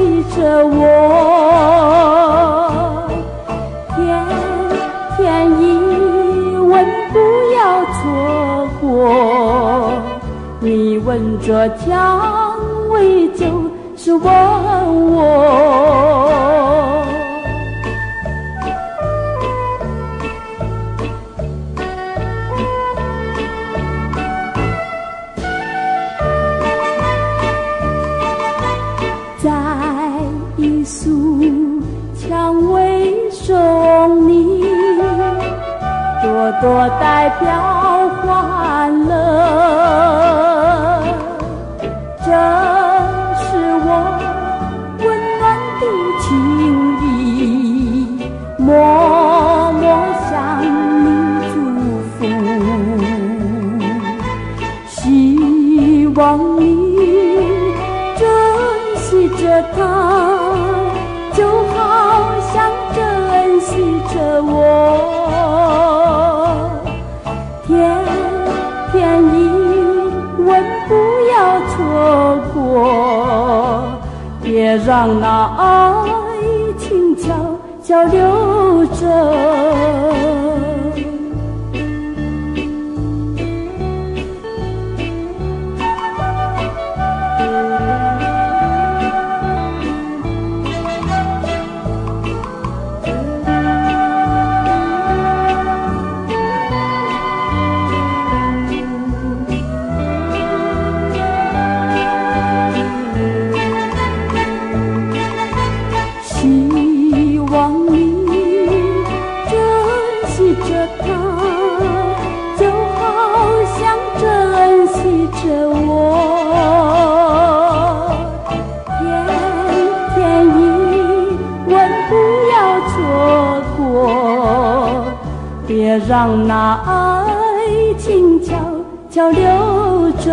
惜着我，甜甜一吻不要错过，你闻着蔷薇就是吻我。在一束蔷薇送你，朵朵代表欢乐。这是我温暖的情意，默默向你祝福，希望你珍惜着它，就好像珍惜着我。甜甜一吻不要错过，别让那爱情悄悄流着。希望你珍惜着它，就好像珍惜着我。甜甜一吻不要错过，别让那爱情悄悄流着。